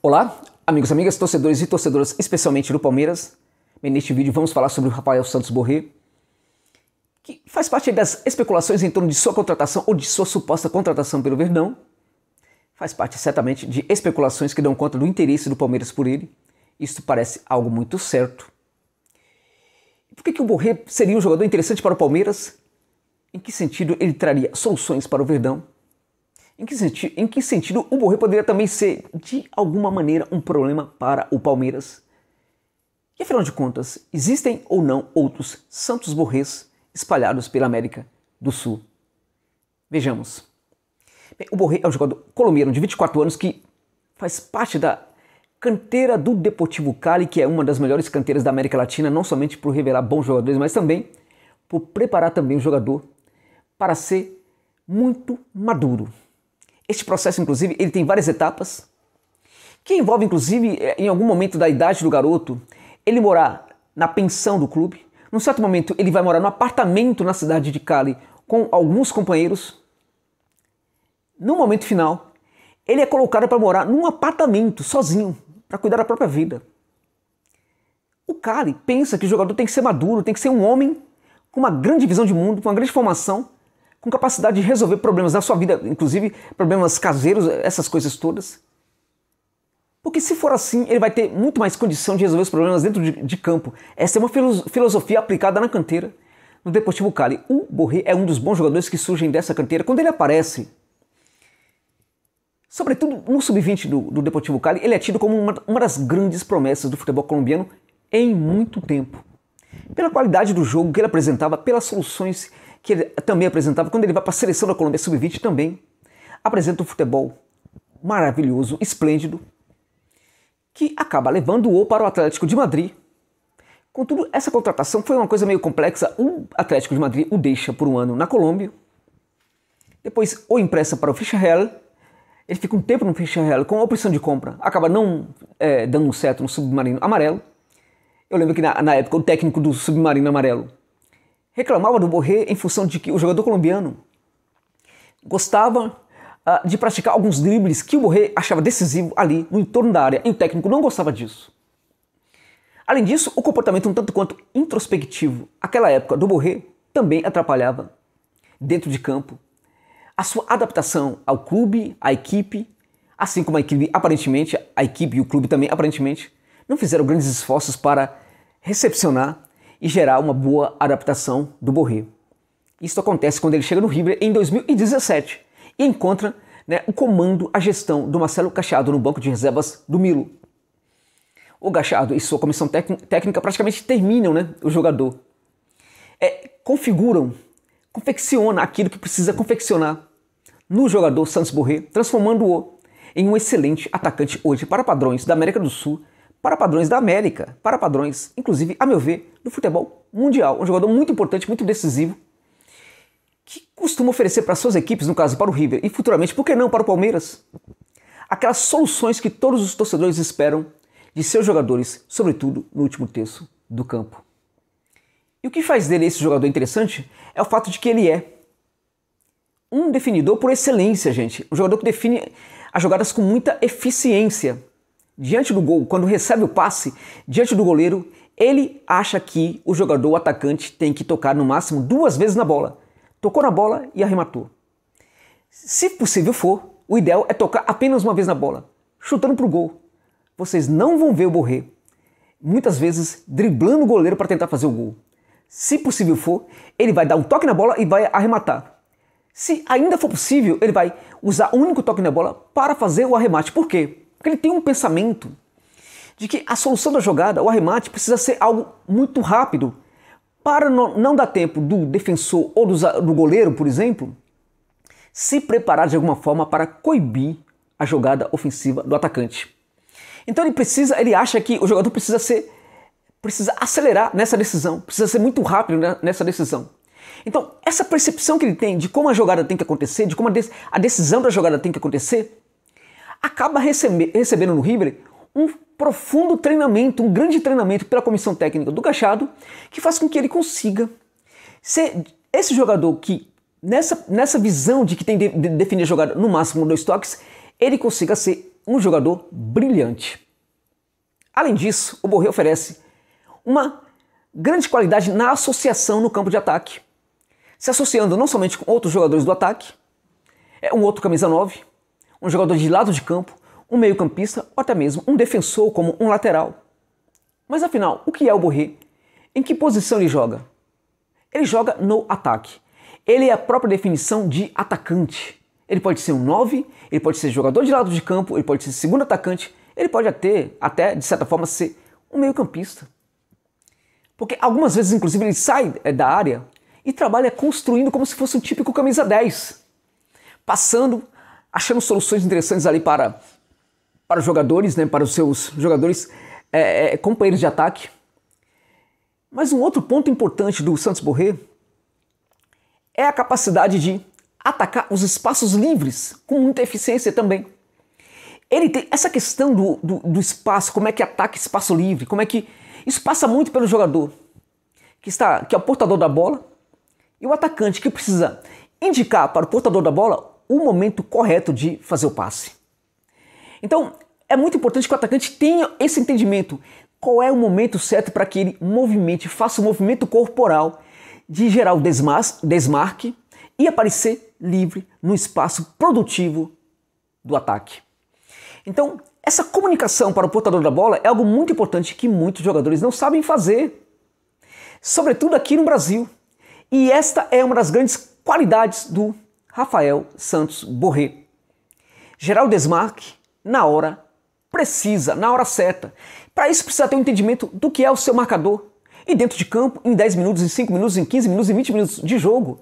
Olá, amigos, amigas, torcedores e torcedoras, especialmente do Palmeiras. Neste vídeo vamos falar sobre o Rafael Santos Borré, que faz parte das especulações em torno de sua contratação ou de sua suposta contratação pelo Verdão. Faz parte certamente de especulações que dão conta do interesse do Palmeiras por ele. Isso parece algo muito certo. Por que o Borré seria um jogador interessante para o Palmeiras? Em que sentido ele traria soluções para o Verdão? Em que sentido o Borré poderia também ser, de alguma maneira, um problema para o Palmeiras? E afinal de contas, existem ou não outros Santos Borrés espalhados pela América do Sul? Vejamos. Bem, o Borré é um jogador colombiano de 24 anos que faz parte da canteira do Deportivo Cali, que é uma das melhores canteiras da América Latina, não somente por revelar bons jogadores, mas também por preparar também o jogador para ser muito maduro. Este processo, inclusive, ele tem várias etapas, que envolve, inclusive, em algum momento da idade do garoto, ele morar na pensão do clube. Num certo momento, ele vai morar no apartamento na cidade de Cali com alguns companheiros. No momento final, ele é colocado para morar num apartamento, sozinho, para cuidar da própria vida. O Cali pensa que o jogador tem que ser maduro, tem que ser um homem com uma grande visão de mundo, com uma grande formação, com capacidade de resolver problemas da sua vida, inclusive problemas caseiros, essas coisas todas. Porque se for assim, ele vai ter muito mais condição de resolver os problemas dentro de campo. Essa é uma filosofia aplicada na canteira no Deportivo Cali. O Borré é um dos bons jogadores que surgem dessa canteira. Quando ele aparece, sobretudo no sub-20 do Deportivo Cali, ele é tido como uma das grandes promessas do futebol colombiano em muito tempo. Pela qualidade do jogo que ele apresentava, pelas soluções que ele também apresentava, quando ele vai para a seleção da Colômbia sub-20 também apresenta um futebol maravilhoso, esplêndido, que acaba levando-o para o Atlético de Madrid. Contudo, essa contratação foi uma coisa meio complexa. O Atlético de Madrid o deixa por um ano na Colômbia, depois o empresta para o Villarreal. Ele fica um tempo no Villarreal com a opção de compra, acaba não dando certo no Submarino Amarelo. Eu lembro que na época o técnico do Submarino Amarelo reclamava do Borré em função de que o jogador colombiano gostava de praticar alguns dribles que o Borré achava decisivo ali no entorno da área, e o técnico não gostava disso. Além disso, o comportamento um tanto quanto introspectivo aquela época do Borré também atrapalhava dentro de campo a sua adaptação ao clube, à equipe, assim como a equipe aparentemente, a equipe e o clube também aparentemente não fizeram grandes esforços para recepcionar e gerar uma boa adaptação do Borré. Isso acontece quando ele chega no River em 2017 e encontra o comando, a gestão do Marcelo Gallardo no banco de reservas do Milo. O Gallardo e sua comissão técnica praticamente terminam o jogador. Confeccionam aquilo que precisa confeccionar no jogador Santos Borré, transformando-o em um excelente atacante hoje para padrões da América do Sul, para padrões da América, para padrões, inclusive, a meu ver, do futebol mundial. Um jogador muito importante, muito decisivo, que costuma oferecer para suas equipes, no caso para o River, e futuramente, por que não, para o Palmeiras, aquelas soluções que todos os torcedores esperam de seus jogadores, sobretudo no último terço do campo. E o que faz dele esse jogador interessante é o fato de que ele é um definidor por excelência, gente. Um jogador que define as jogadas com muita eficiência. Diante do gol, quando recebe o passe, diante do goleiro, ele acha que o jogador, o atacante, tem que tocar no máximo 2 vezes na bola. Tocou na bola e arrematou. Se possível for, o ideal é tocar apenas uma vez na bola, chutando para o gol. Vocês não vão ver o Borré, muitas vezes, driblando o goleiro para tentar fazer o gol. Se possível for, ele vai dar um toque na bola e vai arrematar. Se ainda for possível, ele vai usar o único toque na bola para fazer o arremate. Por quê? Porque ele tem um pensamento de que a solução da jogada, o arremate, precisa ser algo muito rápido para não dar tempo do defensor ou do goleiro, por exemplo, se preparar de alguma forma para coibir a jogada ofensiva do atacante. Então ele acha que o jogador precisa acelerar nessa decisão, precisa ser muito rápido nessa decisão. Então, essa percepção que ele tem de como a jogada tem que acontecer, de como a decisão da jogada tem que acontecer, acaba recebendo no River um profundo treinamento, um grande treinamento pela comissão técnica do Gallardo, que faz com que ele consiga ser esse jogador que, nessa visão de que tem de definir a jogada no máximo 2 toques, ele consiga ser um jogador brilhante. Além disso, o Borré oferece uma grande qualidade na associação no campo de ataque, se associando não somente com outros jogadores do ataque, um outro camisa 9, um jogador de lado de campo, um meio-campista ou até mesmo um defensor como um lateral. Mas afinal, o que é o Borré? Em que posição ele joga? Ele joga no ataque. Ele é a própria definição de atacante. Ele pode ser um 9, ele pode ser jogador de lado de campo, ele pode ser segundo atacante, ele pode até de certa forma, ser um meio-campista. Porque algumas vezes, inclusive, ele sai da área e trabalha construindo como se fosse um típico camisa 10. Passando, achando soluções interessantes ali para os jogadores, né, para os seus jogadores companheiros de ataque. Mas um outro ponto importante do Santos Borré é a capacidade de atacar os espaços livres com muita eficiência também. Ele tem essa questão do espaço, como é que ataca espaço livre, como é que isso passa muito pelo jogador que é o portador da bola e o atacante que precisa indicar para o portador da bola o momento correto de fazer o passe. Então, é muito importante que o atacante tenha esse entendimento. Qual é o momento certo para que ele movimente, faça o movimento corporal de gerar o desmarque e aparecer livre no espaço produtivo do ataque. Então, essa comunicação para o portador da bola é algo muito importante que muitos jogadores não sabem fazer, sobretudo aqui no Brasil. E esta é uma das grandes qualidades do Rafael Santos Borré. Gerar o desmarque na hora precisa, na hora certa. Para isso precisa ter um entendimento do que é o seu marcador. E dentro de campo, em 10 minutos, em 5 minutos, em 15 minutos, em 20 minutos de jogo,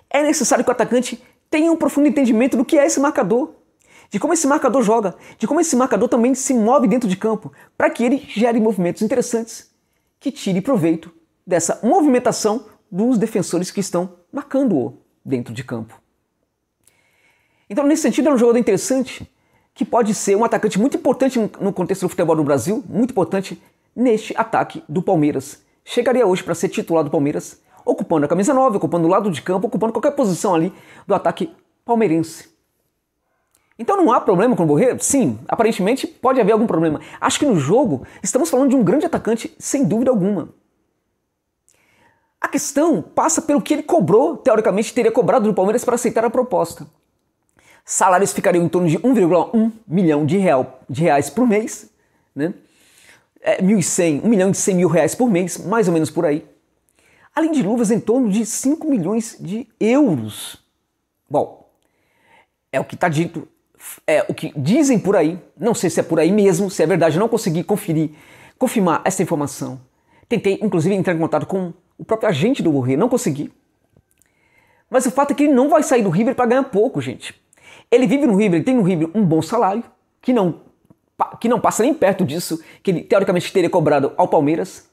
é necessário que o atacante tenha um profundo entendimento do que é esse marcador, de como esse marcador joga, de como esse marcador também se move dentro de campo, para que ele gere movimentos interessantes, que tire proveito dessa movimentação dos defensores que estão marcando-o dentro de campo. Então, nesse sentido, é um jogador interessante, que pode ser um atacante muito importante no contexto do futebol do Brasil, muito importante neste ataque do Palmeiras. Chegaria hoje para ser titular do Palmeiras, ocupando a camisa 9, ocupando o lado de campo, ocupando qualquer posição ali do ataque palmeirense. Então não há problema com o Borré? Sim, aparentemente pode haver algum problema. Acho que no jogo estamos falando de um grande atacante, sem dúvida alguma. A questão passa pelo que ele cobrou, teoricamente teria cobrado do Palmeiras para aceitar a proposta. Salários ficariam em torno de 1,1 milhão de reais por mês, né? 1 milhão e 100 mil reais por mês, mais ou menos por aí. Além de luvas em torno de 5 milhões de euros. Bom, é o que está dito, é o que dizem por aí, não sei se é por aí mesmo, se é verdade, eu não consegui confirmar essa informação. Tentei, inclusive, entrar em contato com o próprio agente do Borré, não consegui. Mas o fato é que ele não vai sair do River para ganhar pouco, gente. Ele vive no River, ele tem no River um bom salário, que não passa nem perto disso, que ele teoricamente teria cobrado ao Palmeiras.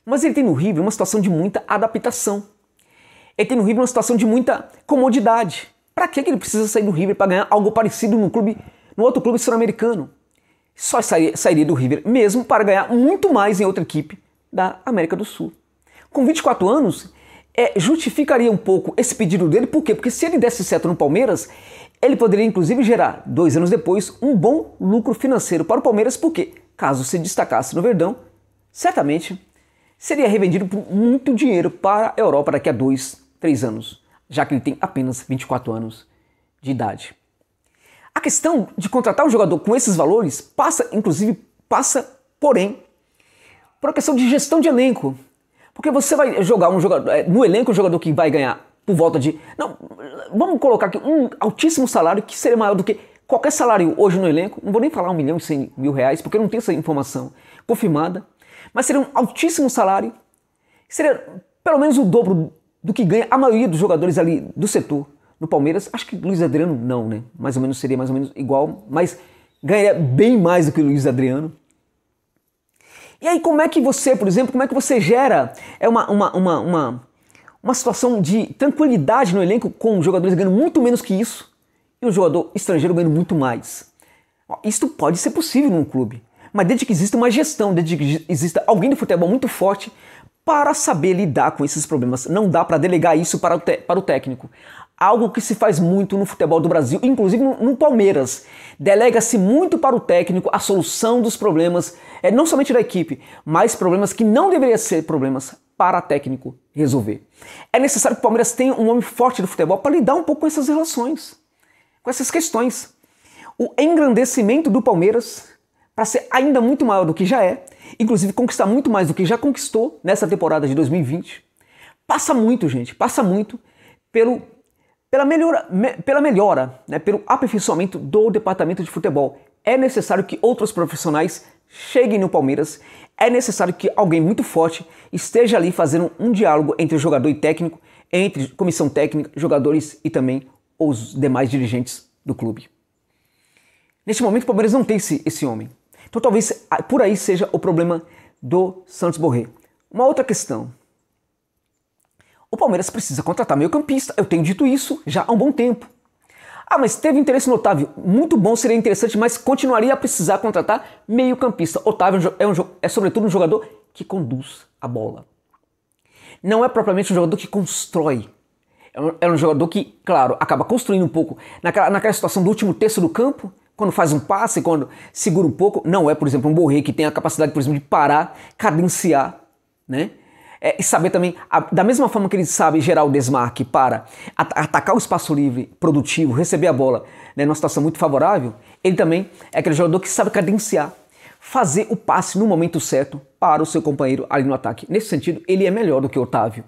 Mas ele tem no River uma situação de muita adaptação. Ele tem no River uma situação de muita comodidade. Para que ele precisa sair do River para ganhar algo parecido no outro clube sul-americano? Só sairia do River mesmo para ganhar muito mais em outra equipe da América do Sul. Com 24 anos, justificaria um pouco esse pedido dele. Por quê? Porque se ele desse certo no Palmeiras, ele poderia inclusive gerar, 2 anos depois, um bom lucro financeiro para o Palmeiras, porque caso se destacasse no Verdão, certamente seria revendido por muito dinheiro para a Europa daqui a 2, 3 anos, já que ele tem apenas 24 anos de idade. A questão de contratar um jogador com esses valores passa, porém, por uma questão de gestão de elenco. Porque você vai jogar no elenco um jogador que vai ganhar por volta de... Não, vamos colocar aqui um altíssimo salário que seria maior do que qualquer salário hoje no elenco. Não vou nem falar 1 milhão e 100 mil reais, porque eu não tenho essa informação confirmada. Mas seria um altíssimo salário. Seria pelo menos o dobro do que ganha a maioria dos jogadores ali do setor no Palmeiras. Acho que Luiz Adriano não, né? Seria mais ou menos igual, mas ganharia bem mais do que o Luiz Adriano. E aí como é que você, por exemplo, gera uma situação de tranquilidade no elenco com jogadores ganhando muito menos que isso e um jogador estrangeiro ganhando muito mais? Isto pode ser possível num clube, mas desde que exista uma gestão, desde que exista alguém do futebol muito forte para saber lidar com esses problemas. Não dá para delegar isso para o técnico. algo que se faz muito no futebol do Brasil, inclusive no Palmeiras. Delega-se muito para o técnico a solução dos problemas, não somente da equipe, mas problemas que não deveriam ser problemas para o técnico resolver. É necessário que o Palmeiras tenha um homem forte do futebol para lidar um pouco com essas relações, com essas questões. O engrandecimento do Palmeiras, para ser ainda muito maior do que já é, inclusive conquistar muito mais do que já conquistou nessa temporada de 2020, passa muito, gente, passa muito pela melhora, né, pelo aperfeiçoamento do departamento de futebol. É necessário que outros profissionais cheguem no Palmeiras, é necessário que alguém muito forte esteja ali fazendo um diálogo entre jogador e técnico, entre comissão técnica, jogadores e também os demais dirigentes do clube. Neste momento o Palmeiras não tem esse homem. Então talvez por aí seja o problema do Santos Borré. Uma outra questão. O Palmeiras precisa contratar meio-campista. Eu tenho dito isso já há um bom tempo. Ah, mas teve interesse no Otávio. Muito bom, seria interessante, mas continuaria a precisar contratar meio-campista. Otávio é sobretudo um jogador que conduz a bola. Não é propriamente um jogador que constrói. É um jogador que, claro, acaba construindo um pouco naquela situação do último terço do campo, quando faz um passe, quando segura um pouco. Não é, por exemplo, um Borré que tem a capacidade, por exemplo, de parar, cadenciar, né? E saber também, da mesma forma que ele sabe gerar o desmarque para atacar o espaço livre, produtivo, receber a bola, né, numa situação muito favorável, ele também é aquele jogador que sabe cadenciar, fazer o passe no momento certo para o seu companheiro ali no ataque. Nesse sentido, ele é melhor do que o Otávio.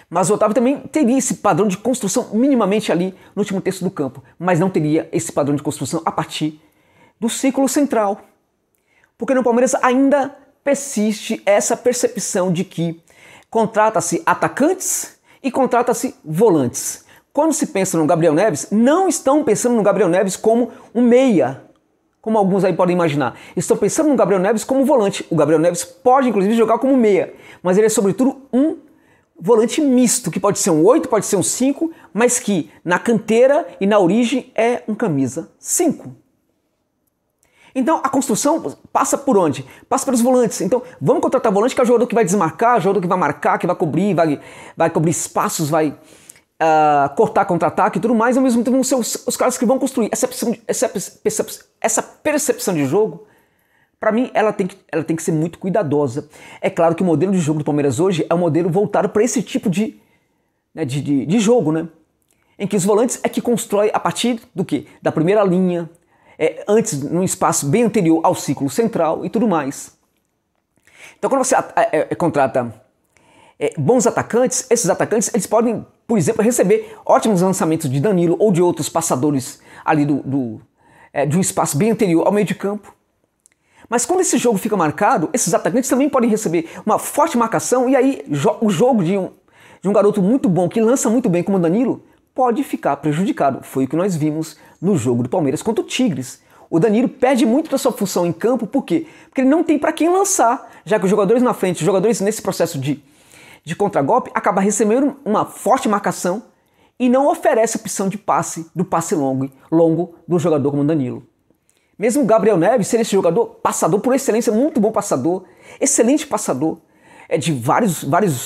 Mas o Otávio também teria esse padrão de construção minimamente ali no último terço do campo, mas não teria esse padrão de construção a partir do círculo central. Porque no Palmeiras ainda persiste essa percepção de que contrata-se atacantes e contrata-se volantes. Quando se pensa no Gabriel Neves, não estão pensando no Gabriel Neves como um meia, como alguns aí podem imaginar. Estão pensando no Gabriel Neves como volante. O Gabriel Neves pode, inclusive, jogar como meia, mas ele é, sobretudo, um volante misto, que pode ser um 8, pode ser um 5, mas que na canteira e na origem é um camisa 5. Então a construção passa por onde? Passa pelos volantes. Então vamos contratar volante, que é o jogador que vai desmarcar, o jogador que vai marcar, que vai cobrir, vai cobrir espaços, vai cortar contra-ataque e tudo mais. Ao mesmo tempo vão ser os caras que vão construir. Essa percepção de jogo, para mim, ela tem que ser muito cuidadosa. É claro que o modelo de jogo do Palmeiras hoje é um modelo voltado para esse tipo de jogo, né? Em que os volantes é que constrói a partir do quê? Da primeira linha, antes num espaço bem anterior ao ciclo central e tudo mais. Então quando você contrata bons atacantes, esses atacantes eles podem, por exemplo, receber ótimos lançamentos de Danilo ou de outros passadores ali de um espaço bem anterior ao meio de campo. Mas quando esse jogo fica marcado, esses atacantes também podem receber uma forte marcação e aí o jogo de um garoto muito bom, que lança muito bem como o Danilo, pode ficar prejudicado. Foi o que nós vimos no jogo do Palmeiras contra o Tigres. O Danilo perde muito da sua função em campo, por quê? Porque ele não tem para quem lançar, já que os jogadores na frente, os jogadores nesse processo de contragolpe, acabam recebendo uma forte marcação e não oferece opção de passe, do passe longo do jogador como o Danilo. Mesmo o Gabriel Neves ser esse jogador passador por excelência, muito bom passador, excelente passador, de vários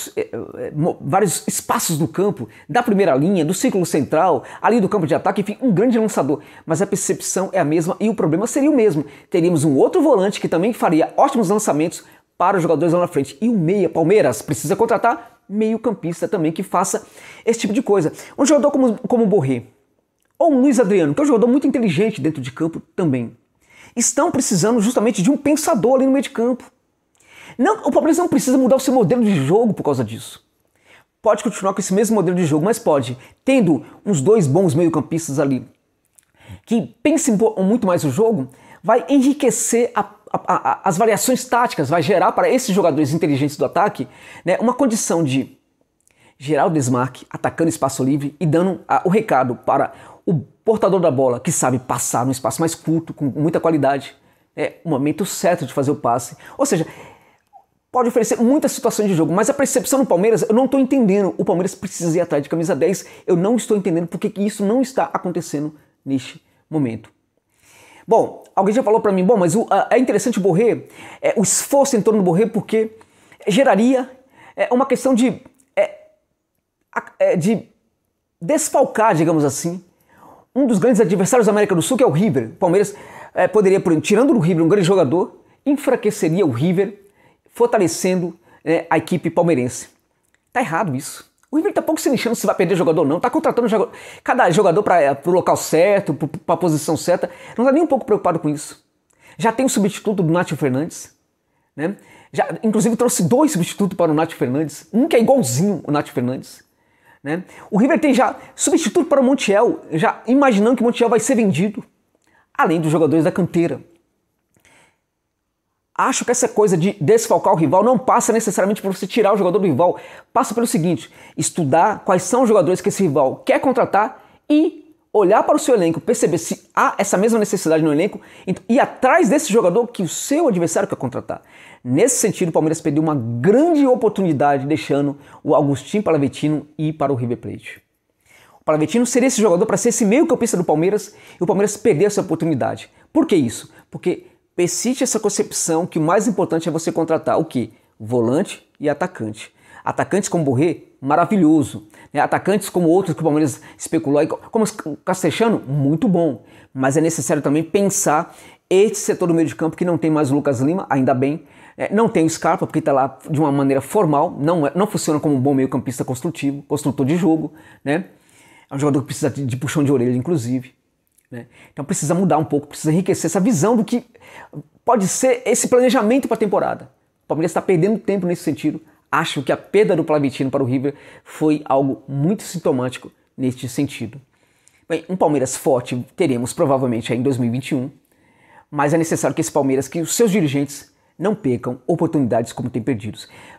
espaços do campo, da primeira linha, do círculo central, ali do campo de ataque, enfim, um grande lançador. Mas a percepção é a mesma e o problema seria o mesmo. Teríamos um outro volante que também faria ótimos lançamentos para os jogadores lá na frente. E o meia, Palmeiras, precisa contratar meio-campista também que faça esse tipo de coisa. Um jogador como o Borré, ou um Luiz Adriano, que é um jogador muito inteligente dentro de campo também, estão precisando justamente de um pensador ali no meio de campo. Não, o Palmeiras não precisa mudar o seu modelo de jogo por causa disso. Pode continuar com esse mesmo modelo de jogo, mas pode, tendo uns dois bons meio-campistas ali, que pensem muito mais o jogo, vai enriquecer as variações táticas, vai gerar para esses jogadores inteligentes do ataque, né, uma condição de gerar o desmarque, atacando espaço livre e dando o recado para o portador da bola, que sabe passar num espaço mais curto, com muita qualidade, o momento certo de fazer o passe. Ou seja, pode oferecer muitas situações de jogo, mas a percepção do Palmeiras, eu não estou entendendo. O Palmeiras precisa ir atrás de camisa 10, eu não estou entendendo porque que isso não está acontecendo neste momento. Bom, alguém já falou para mim, bom, mas é interessante o Borré, o esforço em torno do Borré, porque geraria uma questão de desfalcar, digamos assim, um dos grandes adversários da América do Sul, que é o River. O Palmeiras poderia, tirando do River um grande jogador, enfraqueceria o River, fortalecendo a equipe palmeirense. Tá errado isso. O River tá pouco se lixando se vai perder jogador ou não. Tá contratando cada jogador para o local certo, para a posição certa. Não tá nem um pouco preocupado com isso. Já tem o substituto do Nátio Fernandes, né? Inclusive trouxe 2 substitutos para o Nátio Fernandes. Um que é igualzinho o Nátio Fernandes, né? O River tem já substituto para o Montiel, já imaginando que o Montiel vai ser vendido, além dos jogadores da canteira. Acho que essa coisa de desfalcar o rival não passa necessariamente por você tirar o jogador do rival. Passa pelo seguinte: estudar quais são os jogadores que esse rival quer contratar e olhar para o seu elenco, perceber se há essa mesma necessidade no elenco e ir atrás desse jogador que o seu adversário quer contratar. Nesse sentido, o Palmeiras perdeu uma grande oportunidade deixando o Agustín Palavecino ir para o River Plate. O Palavecino seria esse jogador para ser esse meio-campista do Palmeiras e o Palmeiras perdeu essa oportunidade. Por que isso? Porque persiste essa concepção que o mais importante é você contratar o quê? Volante e atacante. Atacantes como Borré, maravilhoso. Atacantes como outros que o Palmeiras especulou, como o Castelhano, muito bom. Mas é necessário também pensar esse setor do meio de campo que não tem mais o Lucas Lima, ainda bem. Não tem o Scarpa, porque está lá de uma maneira formal, não funciona como um bom meio-campista construtivo, construtor de jogo, né? É um jogador que precisa de puxão de orelha, inclusive. Né? Então precisa mudar um pouco, precisa enriquecer essa visão do que pode ser esse planejamento para a temporada. O Palmeiras está perdendo tempo nesse sentido. Acho que a perda do Palavecino para o River foi algo muito sintomático neste sentido. Bem, um Palmeiras forte teremos provavelmente em 2021, mas é necessário que esse Palmeiras, que os seus dirigentes não percam oportunidades como tem perdido.